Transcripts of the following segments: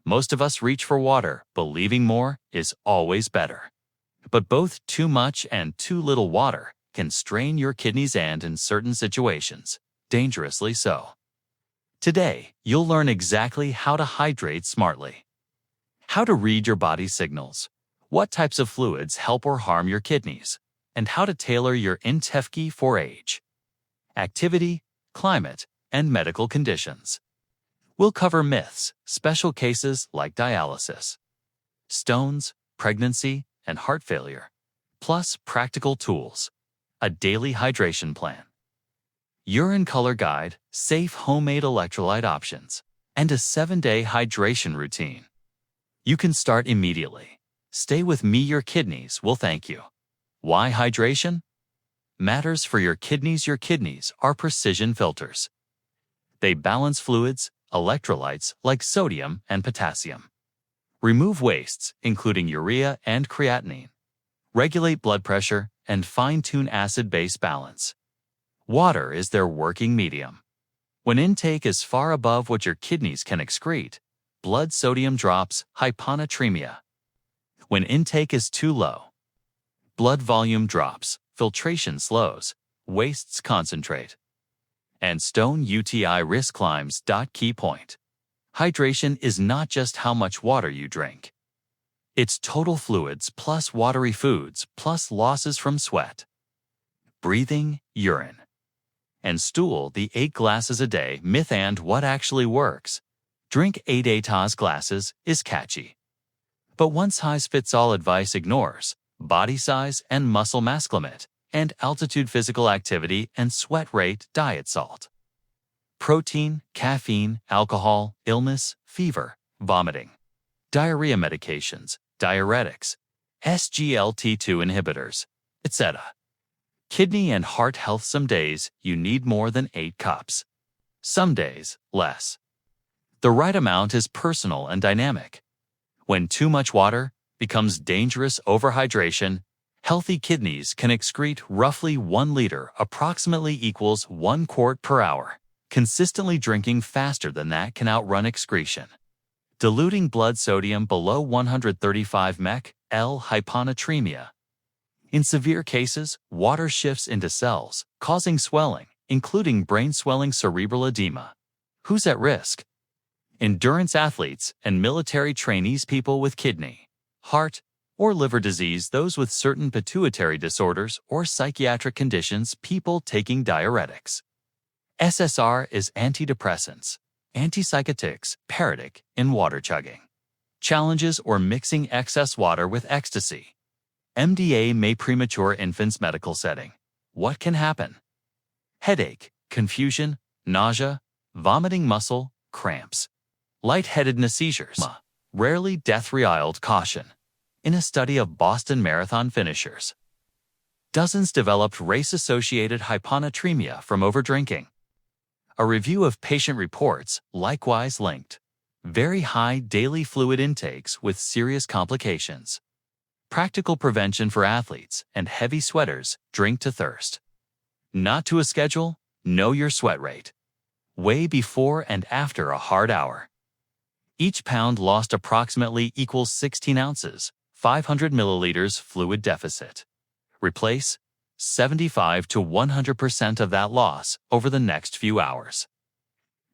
Most of us reach for water, believing more is always better. But both too much and too little water can strain your kidneys and, in certain situations, dangerously so. Today, you'll learn exactly how to hydrate smartly, how to read your body's signals, what types of fluids help or harm your kidneys, and how to tailor your intake for age, activity, climate, and medical conditions. We'll cover myths, special cases like dialysis, stones, pregnancy, and heart failure, plus practical tools, a daily hydration plan, urine color guide, safe homemade electrolyte options, and a 7-day hydration routine. You can start immediately. Stay with me, your kidneys will thank you. Why hydration matters for your kidneys? Your kidneys are precision filters. They balance fluids, electrolytes like sodium and potassium, remove wastes, including urea and creatinine, regulate blood pressure, and fine-tune acid-base balance. Water is their working medium. When intake is far above what your kidneys can excrete, blood sodium drops, hyponatremia. When intake is too low, blood volume drops, filtration slows, wastes concentrate, and stone UTI risk climbs. Key point: hydration is not just how much water you drink. It's total fluids plus watery foods plus losses from sweat, breathing, urine, and stool. The 8 glasses a day myth and what actually works. Drink 8 glasses is catchy, but one-size-fits-all advice ignores body size and muscle mass limit, and altitude, physical activity, and sweat rate. Diet salt, protein, caffeine, alcohol, illness, fever, vomiting, diarrhea medications, diuretics, SGLT2 inhibitors, etc. Kidney and heart health. Some days you need more than 8 cups. Some days, less. The right amount is personal and dynamic. When too much water becomes dangerous overhydration, healthy kidneys can excrete roughly 1 liter, approximately equals 1 quart per hour. Consistently drinking faster than that can outrun excretion, diluting blood sodium below 135 mg/L. Hyponatremia. In severe cases, water shifts into cells, causing swelling, including brain swelling, cerebral edema. Who's at risk? Endurance athletes and military trainees, people with kidney, heart, or liver disease, those with certain pituitary disorders or psychiatric conditions, people taking diuretics. SSR is antidepressants, antipsychotics, paratic in water chugging. Challenges or mixing excess water with ecstasy. MDA may premature infants. Medical setting. What can happen? Headache, confusion, nausea, vomiting, muscle cramps, lightheadedness, seizures. Rarely death. Real caution. In a study of Boston Marathon finishers, dozens developed race-associated hyponatremia from overdrinking. A review of patient reports likewise linked very high daily fluid intakes with serious complications. Practical prevention for athletes and heavy sweaters. Drink to thirst. Not to a schedule. Know your sweat rate. Weigh before and after a hard hour. Each pound lost approximately equals 16 ounces, 500 milliliters fluid deficit. Replace 75 to 100% of that loss over the next few hours.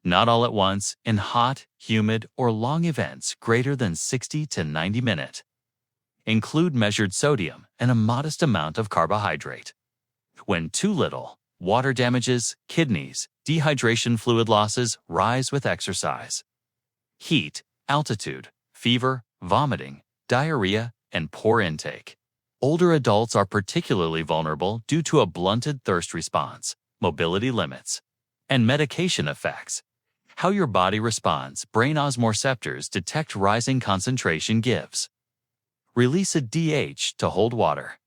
Not all at once, in hot, humid, or long events greater than 60 to 90 minutes. Include measured sodium and a modest amount of carbohydrate. When too little, water damages kidneys. Dehydration, fluid losses rise with exercise. Heat, altitude, fever, vomiting, diarrhea, and poor intake. Older adults are particularly vulnerable due to a blunted thirst response, mobility limits, and medication effects. How your body responds. Brain osmoreceptors detect rising concentration. Gives release a DH to hold water.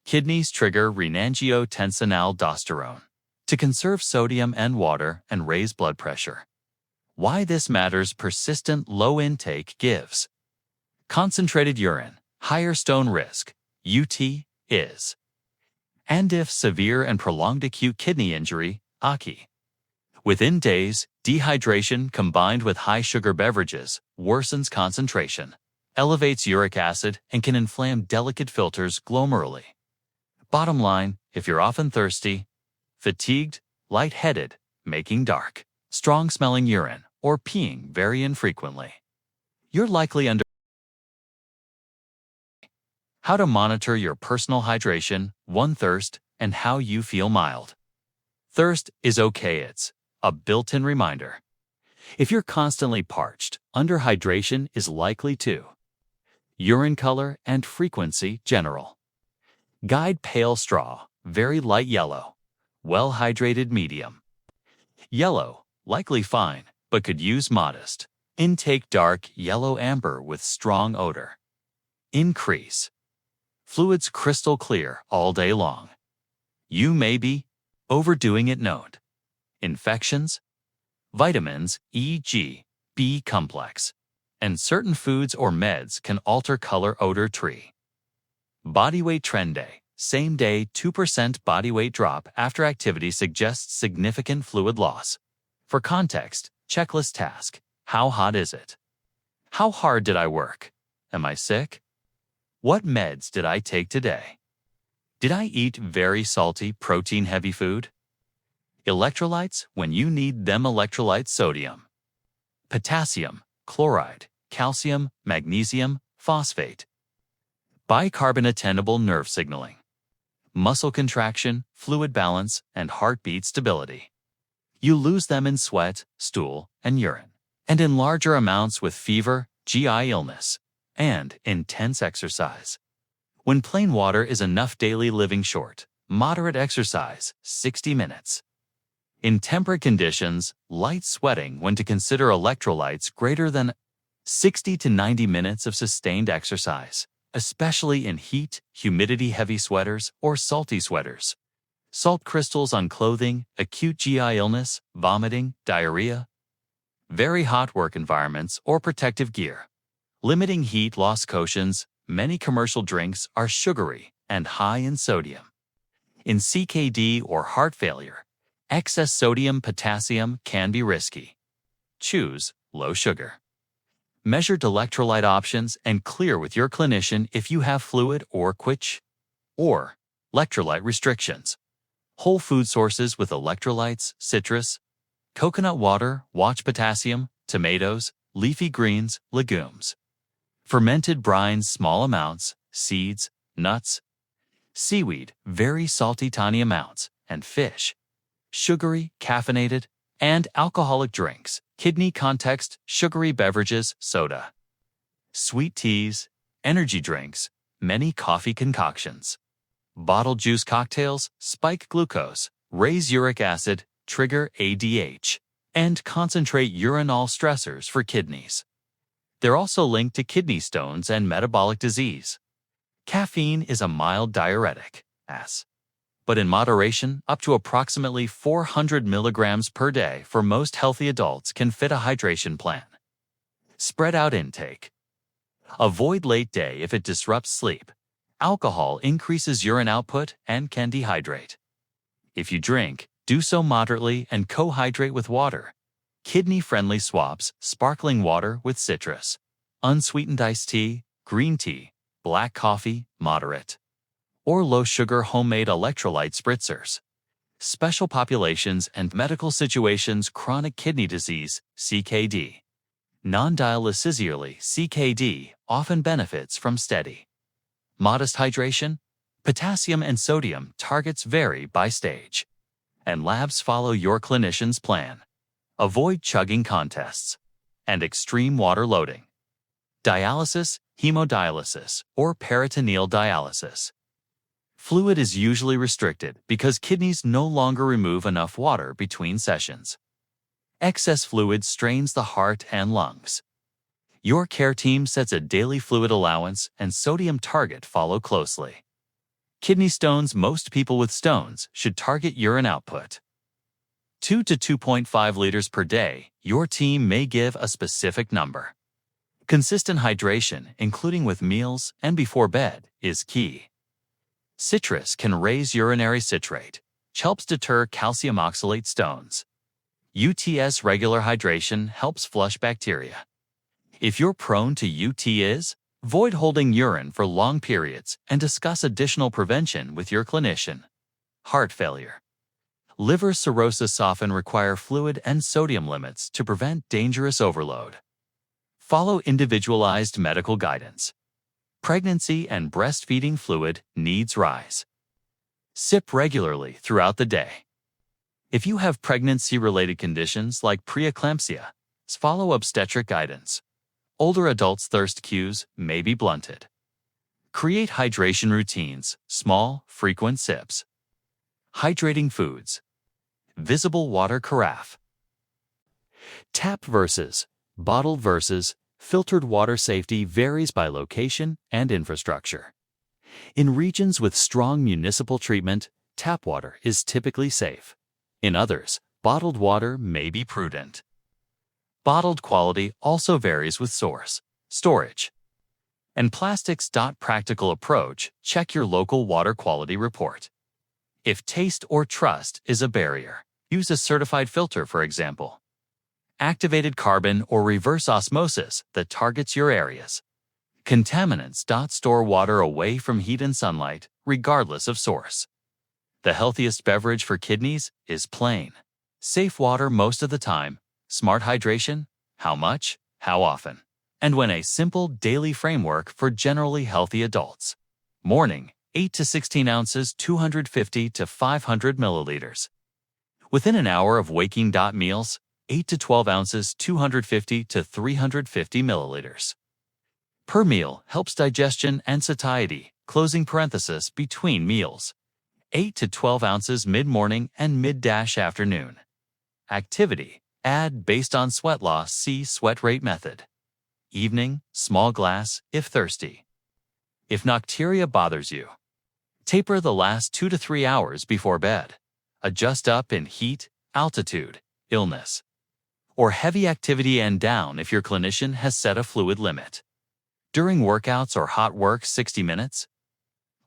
Kidneys trigger renin-angiotensin-aldosterone to conserve sodium and water and raise blood pressure. Why this matters. Persistent low intake gives concentrated urine, higher stone risk, UT, is. And if severe and prolonged acute kidney injury, AKI. Within days, Dehydration combined with high-sugar beverages worsens concentration, elevates uric acid, and can inflame delicate filters glomeruli. Bottom line, if you're often thirsty, fatigued, lightheaded, making dark, strong-smelling urine, or peeing very infrequently, you're likely under. How to monitor your personal hydration, one thirst, and how you feel mild. Thirst is okay, it's a built-in reminder. If you're constantly parched, underhydration is likely too. Urine color and frequency general. Guide pale straw, very light yellow, well-hydrated medium. Yellow, likely fine, but could use modest. Intake dark yellow amber with strong odor. Increase. Fluids crystal clear all day long. You may be overdoing it. Note. Infections, vitamins, e.g., B complex, and certain foods or meds can alter color odor tree. Body weight trend day. Same day 2% body weight drop after activity suggests significant fluid loss. For context, checklist task. How hot is it? How hard did I work? Am I sick? What meds did I take today? Did I eat very salty, protein-heavy food? Electrolytes when you need them. Electrolytes: sodium, potassium, chloride, calcium, magnesium, phosphate. Bicarbonate: nerve signaling, muscle contraction, fluid balance, and heartbeat stability. You lose them in sweat, stool, and urine, and in larger amounts with fever, GI illness, and intense exercise. When plain water is enough. Daily living short, moderate exercise, 60 minutes. In temperate conditions, light sweating when to consider electrolytes greater than 60 to 90 minutes of sustained exercise, especially in heat, humidity-heavy sweaters or salty sweaters. Salt crystals on clothing, acute GI illness, vomiting, diarrhea. Very hot work environments or protective gear. Limiting heat loss cautions. Many commercial drinks are sugary and high in sodium. In CKD or heart failure, excess sodium potassium can be risky. Choose low sugar. Measured electrolyte options and clear with your clinician if you have fluid or quitch or electrolyte restrictions. Whole food sources with electrolytes: citrus, coconut water, watch potassium, tomatoes, leafy greens, legumes. Fermented brines: small amounts, seeds, nuts. Seaweed: very salty, tiny amounts, and fish. Sugary, caffeinated, and alcoholic drinks. Kidney context: sugary beverages, soda. Sweet teas, energy drinks, many coffee concoctions. Bottled juice cocktails spike glucose, raise uric acid, trigger ADH, and concentrate urinal stressors for kidneys. They're also linked to kidney stones and metabolic disease. Caffeine is a mild diuretic, but in moderation, up to approximately 400 milligrams per day for most healthy adults can fit a hydration plan. Spread out intake. Avoid late day if it disrupts sleep. Alcohol increases urine output and can dehydrate. If you drink, do so moderately and co-hydrate with water. Kidney-friendly swaps: sparkling water with citrus, unsweetened iced tea, green tea, black coffee, moderate, or low-sugar homemade electrolyte spritzers. Special populations and medical situations: chronic kidney disease, CKD. Non-dialysisally CKD often benefits from steady, modest hydration. Potassium and sodium targets vary by stage, and labs follow your clinician's plan. Avoid chugging contests and extreme water loading. Dialysis, hemodialysis, or peritoneal dialysis. Fluid is usually restricted because kidneys no longer remove enough water between sessions. Excess fluid strains the heart and lungs. Your care team sets a daily fluid allowance and sodium target. Follow closely. Kidney stones: most people with stones should target urine output 2 to 2.5 liters per day. Your team may give a specific number. Consistent hydration, including with meals and before bed, is key. Citrus can raise urinary citrate, which helps deter calcium oxalate stones. UTS regular hydration helps flush bacteria. If you're prone to UTIs, avoid holding urine for long periods and discuss additional prevention with your clinician. Heart failure. Liver cirrhosis often require fluid and sodium limits to prevent dangerous overload. Follow individualized medical guidance. Pregnancy and breastfeeding fluid needs rise. Sip regularly throughout the day. If you have pregnancy-related conditions like preeclampsia, follow obstetric guidance. Older adults' thirst cues may be blunted. Create hydration routines, small, frequent sips. Hydrating foods. Visible water carafe. Tap versus bottled versus filtered water safety varies by location and infrastructure. In regions with strong municipal treatment, tap water is typically safe. In others, bottled water may be prudent. Bottled quality also varies with source, storage, and plastics. Practical approach: check your local water quality report. If taste or trust is a barrier, use a certified filter, for example. Activated carbon or reverse osmosis that targets your areas. Contaminants. Store water away from heat and sunlight, regardless of source. The healthiest beverage for kidneys is plain, safe water most of the time. Smart hydration: how much, how often, and when. A simple daily framework for generally healthy adults. Morning, 8 to 16 ounces, 250 to 500 milliliters. Within an hour of waking. Meals, 8 to 12 ounces, 250 to 350 milliliters. Per meal helps digestion and satiety, closing parenthesis between meals. 8 to 12 ounces mid-morning and mid-afternoon. Activity: add based on sweat loss. See sweat rate method. Evening, small glass if thirsty. If nocturia bothers you, taper the last 2 to 3 hours before bed. Adjust up in heat, altitude, illness, or heavy activity, and down if your clinician has set a fluid limit. During workouts or hot work, 60 minutes.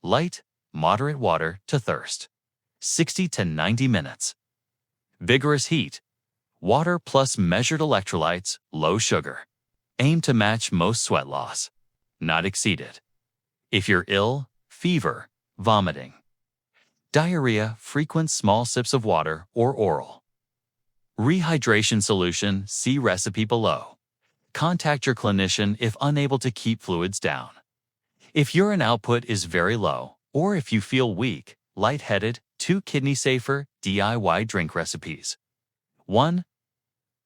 Light, moderate water to thirst, 60 to 90 minutes. Vigorous heat, water plus measured electrolytes, low sugar. Aim to match most sweat loss, not exceed it. If you're ill, fever, vomiting, diarrhea, frequent small sips of water or oral rehydration solution. See recipe below. Contact your clinician if unable to keep fluids down. If urine output is very low, or if you feel weak, lightheaded, 2 kidney safer DIY drink recipes. 1.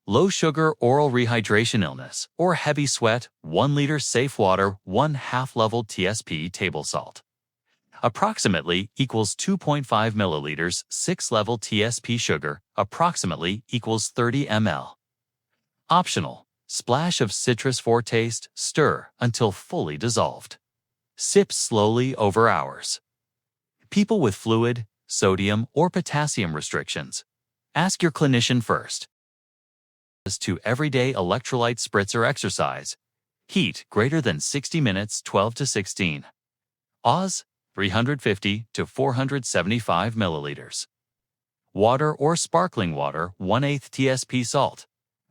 Low sugar oral rehydration illness or heavy sweat, 1 liter safe water, 1/2 level TSP table salt. Approximately equals 2.5 milliliters, 6 level TSP sugar, approximately equals 30 ml. Optional: splash of citrus for taste, stir until fully dissolved. Sip slowly over hours. People with fluid, sodium, or potassium restrictions, ask your clinician first. As to everyday electrolyte spritzer exercise, heat greater than 60 minutes, 12 to 16. Oz, 350 to 475 milliliters. Water or sparkling water, 1/8 TSP salt.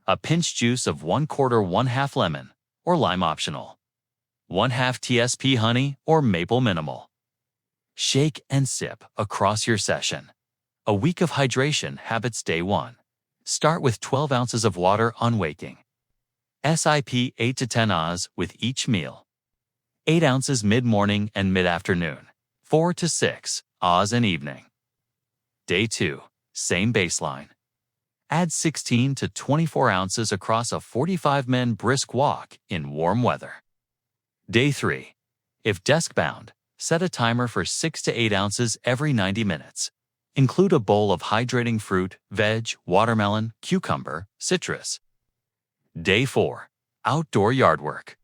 A pinch juice of 1/4 1/2 lemon, or lime optional. 1/2 TSP honey or maple minimal. Shake and sip across your session. A week of hydration habits. Day 1. Start with 12 ounces of water on waking. SIP 8 to 10 Oz with each meal. 8 ounces mid-morning and mid-afternoon. 4 to 6 Oz in evening. Day 2. Same baseline. Add 16 to 24 ounces across a 45-minute brisk walk in warm weather. Day 3. If desk-bound, set a timer for 6 to 8 ounces every 90 minutes. Include a bowl of hydrating fruit, veg, watermelon, cucumber, citrus. Day 4. Outdoor yard work.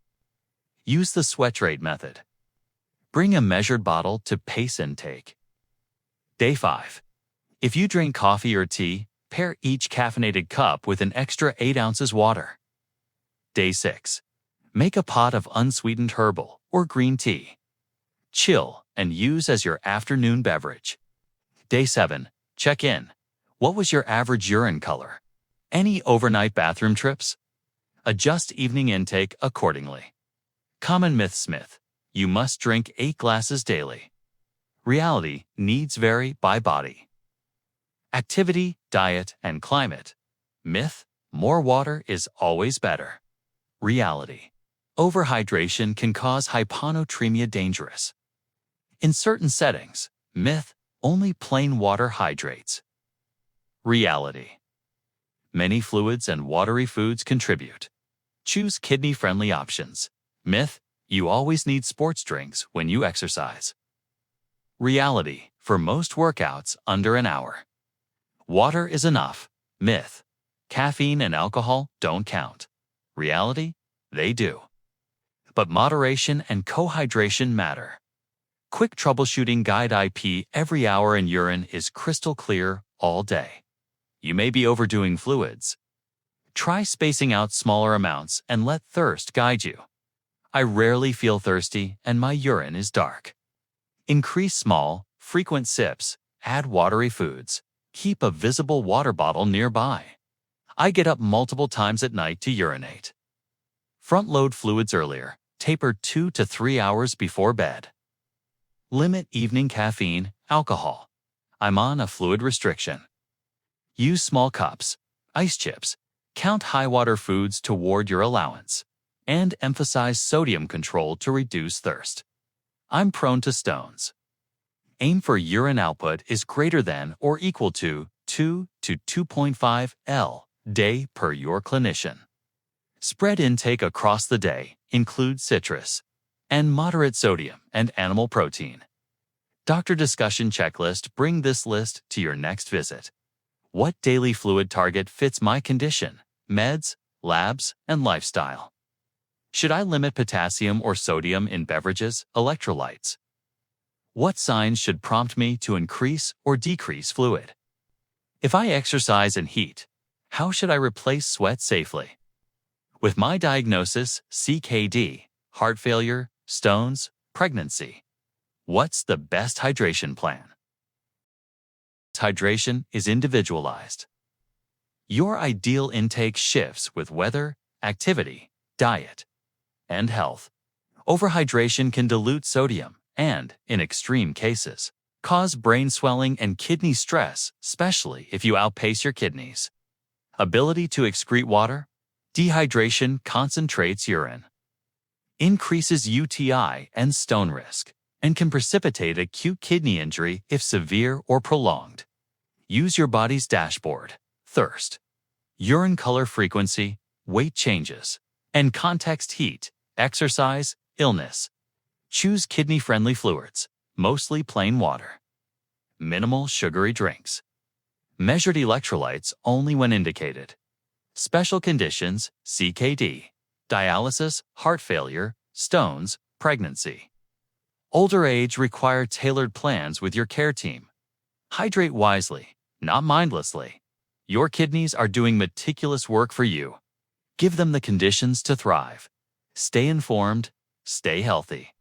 Use the sweat rate method. Bring a measured bottle to pace intake. Day 5. If you drink coffee or tea, pair each caffeinated cup with an extra 8 ounces water. Day 6. Make a pot of unsweetened herbal or green tea. Chill and use as your afternoon beverage. Day 7. Check in. What was your average urine color? Any overnight bathroom trips? Adjust evening intake accordingly. Common myth: you must drink 8 glasses daily. Reality: needs vary by body. Activity, diet, and climate. Myth: more water is always better. Reality: overhydration can cause hyponatremia. Dangerous. In certain settings. Myth: only plain water hydrates. Reality: many fluids and watery foods contribute. Choose kidney-friendly options. Myth: you always need sports drinks when you exercise. Reality: for most workouts under an hour. Water is enough. Myth: caffeine and alcohol don't count. Reality: they do. But moderation and cohydration matter. Quick troubleshooting guide: IP every hour and urine is crystal clear all day. You may be overdoing fluids. Try spacing out smaller amounts and let thirst guide you. I rarely feel thirsty and my urine is dark. Increase small, frequent sips. Add watery foods. Keep a visible water bottle nearby. I get up multiple times at night to urinate. Front-load fluids earlier. Taper 2 to 3 hours before bed. Limit evening caffeine, alcohol. I'm on a fluid restriction. Use small cups, ice chips. Count high-water foods toward your allowance. And emphasize sodium control to reduce thirst. I'm prone to stones. Aim for urine output is greater than or equal to 2 to 2.5 L day per your clinician. Spread intake across the day, include citrus, and moderate sodium and animal protein. Doctor discussion checklist: bring this list to your next visit. What daily fluid target fits my condition, meds, labs, and lifestyle? Should I limit potassium or sodium in beverages, electrolytes? What signs should prompt me to increase or decrease fluid? If I exercise and heat, how should I replace sweat safely? With my diagnosis, CKD, heart failure, stones, pregnancy, what's the best hydration plan? Hydration is individualized. Your ideal intake shifts with weather, activity, diet, and health. Overhydration can dilute sodium and, in extreme cases, cause brain swelling and kidney stress, especially if you outpace your kidneys. Ability to excrete water? Dehydration concentrates urine, increases UTI and stone risk, and can precipitate acute kidney injury if severe or prolonged. Use your body's dashboard: thirst, urine color frequency, weight changes, and context: heat, exercise, illness. Choose kidney-friendly fluids, mostly plain water. Minimal sugary drinks. Measured electrolytes only when indicated. Special conditions: CKD, dialysis, heart failure, stones, pregnancy. Older age require tailored plans with your care team. Hydrate wisely, not mindlessly. Your kidneys are doing meticulous work for you. Give them the conditions to thrive. Stay informed, stay healthy.